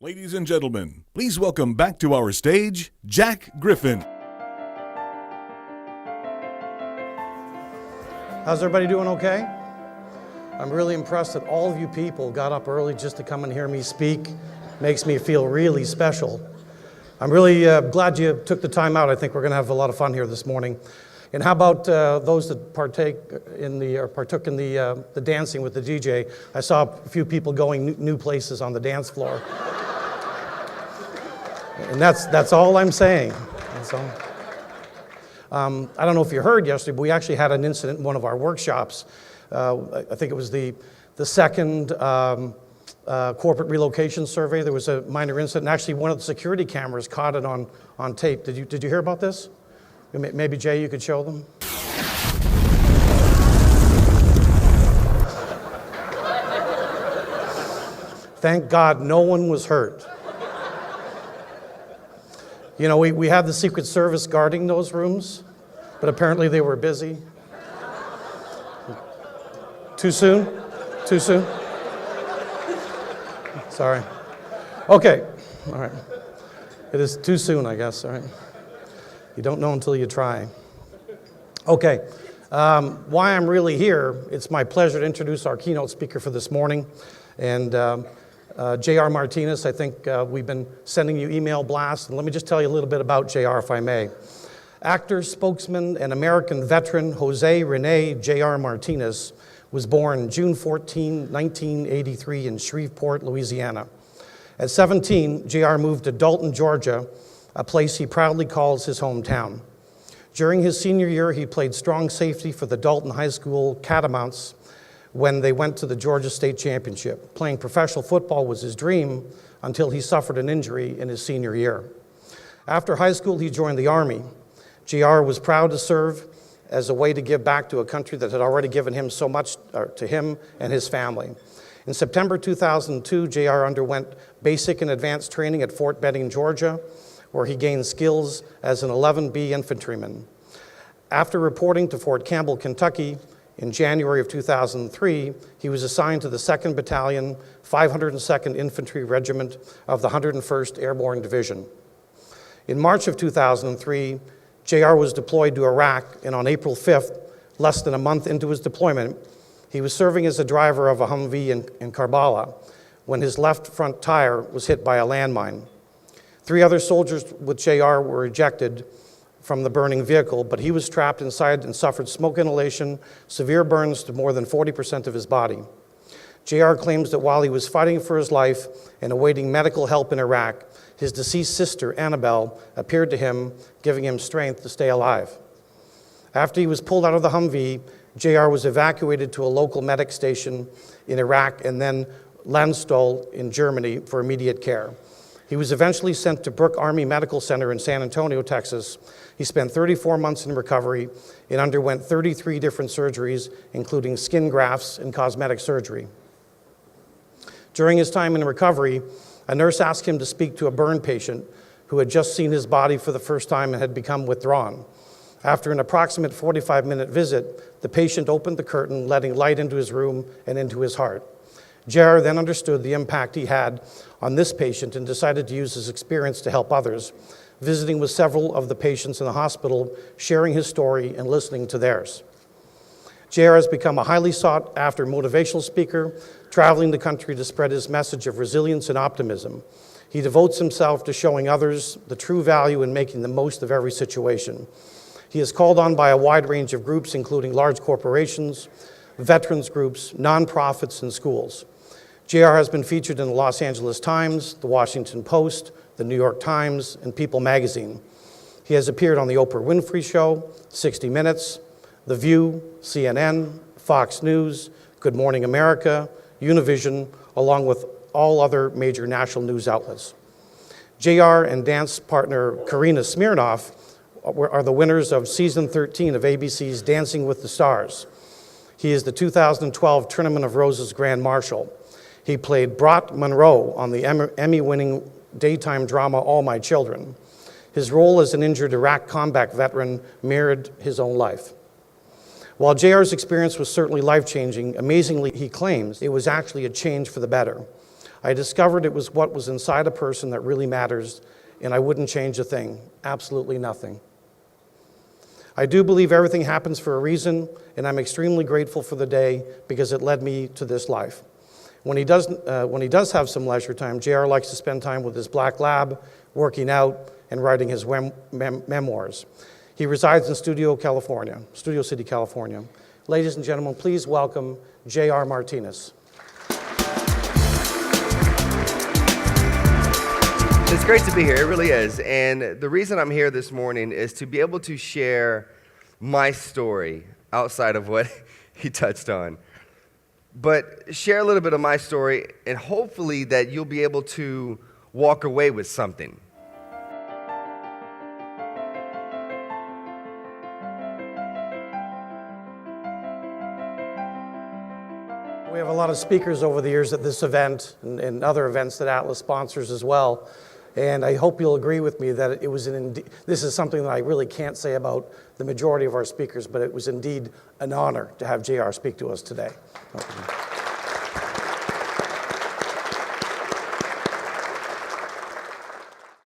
Ladies and gentlemen, please welcome back to our stage, Jack Griffin. How's everybody doing okay? I'm really impressed that all of you people got up early just to come and hear me speak. Makes me feel really special. I'm really glad you took the time out. I think we're going to have a lot of fun here this morning. And how about those that partook in the dancing with the DJ? I saw a few people going new places on the dance floor. And that's all I'm saying. That's all. I don't know if you heard yesterday, but we actually had an incident in one of our workshops. I think it was the second corporate relocation survey. There was a minor incident, and actually one of the security cameras caught it on tape. Did you hear about this? Maybe Jay, you could show them. Thank God no one was hurt. You know, we had the Secret Service guarding those rooms, but apparently they were busy. Too soon? Too soon? Sorry. Okay, all right. It is too soon, I guess, all right. You don't know until you try. Okay, why I'm really here, it's my pleasure to introduce our keynote speaker for this morning. And J.R. Martinez, I think we've been sending you email blasts, and let me just tell you a little bit about J.R. if I may. Actor, spokesman, and American veteran Jose Rene J.R. Martinez was born June 14, 1983 in Shreveport, Louisiana. At 17, J.R. moved to Dalton, Georgia, a place he proudly calls his hometown. During his senior year, he played strong safety for the Dalton High School Catamounts when they went to the Georgia State Championship. Playing professional football was his dream until he suffered an injury in his senior year. After high school, he joined the Army. J.R. was proud to serve as a way to give back to a country that had already given him so much to him and his family. In September 2002, J.R. underwent basic and advanced training at Fort Benning, Georgia, where he gained skills as an 11B infantryman. After reporting to Fort Campbell, Kentucky, in January of 2003, he was assigned to the 2nd Battalion, 502nd Infantry Regiment of the 101st Airborne Division. In March of 2003, J.R. was deployed to Iraq, and on April 5th, less than a month into his deployment, he was serving as a driver of a Humvee in Karbala when his left front tire was hit by a landmine. 3 other soldiers with J.R. were ejected from the burning vehicle, but he was trapped inside and suffered smoke inhalation, severe burns to more than 40% of his body. J.R. claims that while he was fighting for his life and awaiting medical help in Iraq, his deceased sister, Annabelle, appeared to him, giving him strength to stay alive. After he was pulled out of the Humvee, J.R. was evacuated to a local medic station in Iraq and then Landstuhl in Germany for immediate care. He was eventually sent to Brooke Army Medical Center in San Antonio, Texas. He spent 34 months in recovery and underwent 33 different surgeries, including skin grafts and cosmetic surgery. During his time in recovery, a nurse asked him to speak to a burn patient who had just seen his body for the first time and had become withdrawn. After an approximate 45-minute visit, the patient opened the curtain, letting light into his room and into his heart. J.R. then understood the impact he had on this patient and decided to use his experience to help others, visiting with several of the patients in the hospital, sharing his story and listening to theirs. J.R. has become a highly sought-after motivational speaker, traveling the country to spread his message of resilience and optimism. He devotes himself to showing others the true value in making the most of every situation. He is called on by a wide range of groups, including large corporations, veterans groups, nonprofits, and schools. J.R. has been featured in the Los Angeles Times, the Washington Post, the New York Times, and People magazine. He has appeared on The Oprah Winfrey Show, 60 Minutes, The View, CNN, Fox News, Good Morning America, Univision, along with all other major national news outlets. J.R. and dance partner Karina Smirnoff are the winners of season 13 of ABC's Dancing with the Stars. He is the 2012 Tournament of Roses Grand Marshal. He played Brat Monroe on the Emmy-winning daytime drama All My Children. His role as an injured Iraq combat veteran mirrored his own life. While J.R.'s experience was certainly life-changing, amazingly, he claims it was actually a change for the better. I discovered it was what was inside a person that really matters, and I wouldn't change a thing, absolutely nothing. I do believe everything happens for a reason, and I'm extremely grateful for the day because it led me to this life. When he does have some leisure time, JR likes to spend time with his black lab, working out, and writing his memoirs. He resides in Studio City, California. Ladies and gentlemen, please welcome JR Martinez. It's great to be here, it really is. And the reason I'm here this morning is to be able to share my story outside of what he touched on. But share a little bit of my story, and hopefully that you'll be able to walk away with something. We have a lot of speakers over the years at this event and other events that Atlas sponsors as well. And I hope you'll agree with me that this is something that I really can't say about the majority of our speakers, but it was indeed an honor to have JR speak to us today.